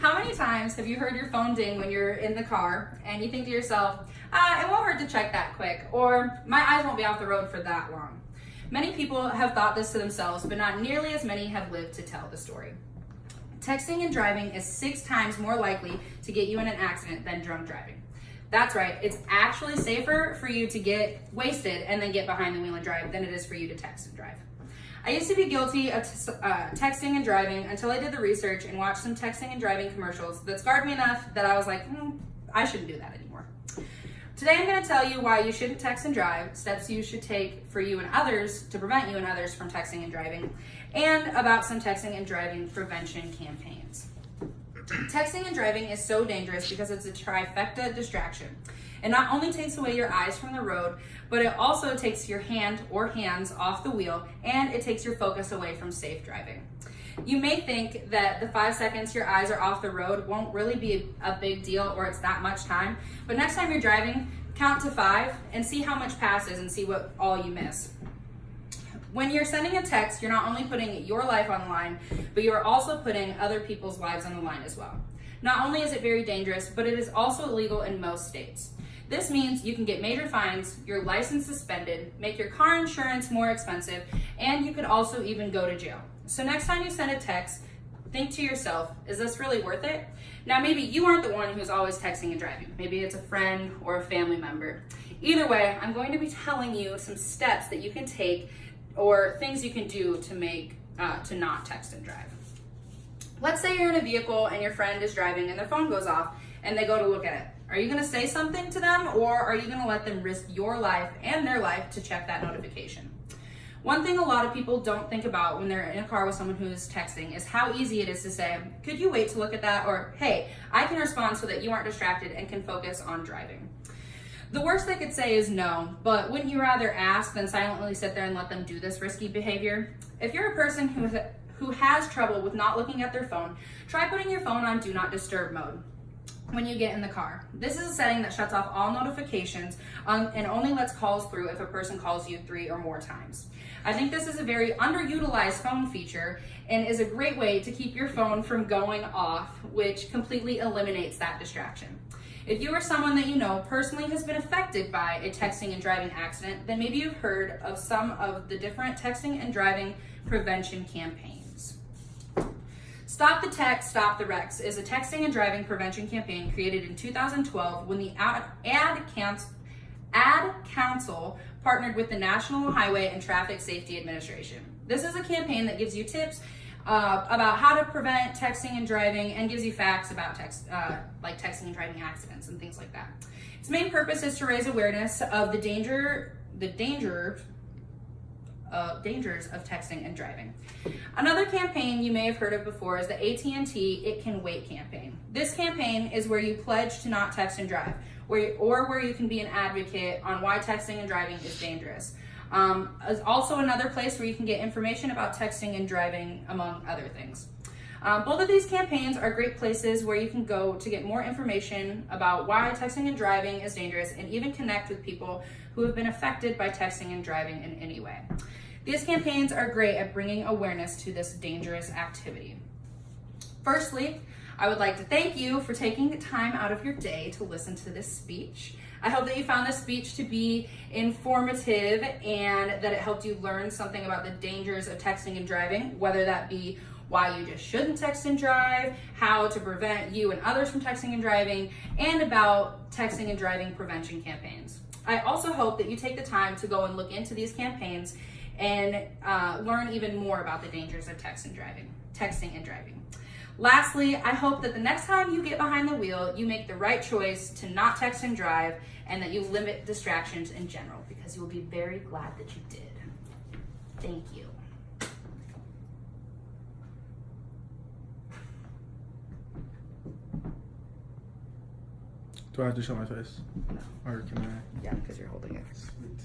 How many times have you heard your phone ding when you're in the car and you think to yourself, it won't hurt to check that quick, or my eyes won't be off the road for that long? Many people have thought this to themselves, but not nearly as many have lived to tell the story. Texting and driving is 6 times more likely to get you in an accident than drunk driving. That's right, it's actually safer for you to get wasted and then get behind the wheel and drive than it is for you to text and drive. I used to be guilty of texting and driving until I did the research and watched some texting and driving commercials that scarred me enough that I was like, I shouldn't do that anymore. Today I'm going to tell you why you shouldn't text and drive, steps you should take for you and others to prevent you and others from texting and driving, and about some texting and driving prevention campaigns. Texting and driving is so dangerous because it's a trifecta distraction. It not only takes away your eyes from the road, but it also takes your hand or hands off the wheel, and it takes your focus away from safe driving. You may think that the 5 seconds your eyes are off the road won't really be a big deal or it's that much time, but next time you're driving, count to 5 and see how much passes and see what all you miss. When you're sending a text, you're not only putting your life on the line, but you're also putting other people's lives on the line as well. Not only is it very dangerous, but it is also illegal in most states. This means you can get major fines, your license suspended, make your car insurance more expensive, and you could also even go to jail. So next time you send a text, think to yourself, is this really worth it? Now maybe you aren't the one who's always texting and driving. Maybe it's a friend or a family member. Either way, I'm going to be telling you some steps that you can take or things you can do to make to not text and drive. Let's say you're in a vehicle and your friend is driving and their phone goes off and they go to look at it. Are you going to say something to them, or are you going to let them risk your life and their life to check that notification? One thing a lot of people don't think about when they're in a car with someone who is texting is how easy it is to say, could you wait to look at that? Or, hey, I can respond so that you aren't distracted and can focus on driving. The worst they could say is no, but wouldn't you rather ask than silently sit there and let them do this risky behavior? If you're a person who has trouble with not looking at their phone, try putting your phone on Do Not Disturb mode when you get in the car. This is a setting that shuts off all notifications and only lets calls through if a person calls you 3 or more times. I think this is a very underutilized phone feature and is a great way to keep your phone from going off, which completely eliminates that distraction. If you or someone that you know personally has been affected by a texting and driving accident, then maybe you've heard of some of the different texting and driving prevention campaigns. Stop the Text, Stop the Wrecks is a texting and driving prevention campaign created in 2012 when the Ad Council partnered with the National Highway and Traffic Safety Administration. This is a campaign that gives you tips about how to prevent texting and driving and gives you facts about like texting and driving accidents and things like that. Its main purpose is to raise awareness of the dangers of texting and driving. Another campaign you may have heard of before is the AT&T It Can Wait campaign. This campaign is where you pledge to not text and drive, where you can be an advocate on why texting and driving is dangerous. Is also another place where you can get information about texting and driving, among other things. Both of these campaigns are great places where you can go to get more information about why texting and driving is dangerous and even connect with people who have been affected by texting and driving in any way. These campaigns are great at bringing awareness to this dangerous activity. Firstly, I would like to thank you for taking time out of your day to listen to this speech. I hope that you found this speech to be informative and that it helped you learn something about the dangers of texting and driving, whether that be why you just shouldn't text and drive, how to prevent you and others from texting and driving, and about texting and driving prevention campaigns. I also hope that you take the time to go and look into these campaigns and learn even more about the dangers of texting and driving. Lastly, I hope that the next time you get behind the wheel, you make the right choice to not text and drive and that you limit distractions in general, because you will be very glad that you did. Thank you. Do I have to show my face? No. Or can I? Yeah, because you're holding it. Sweet.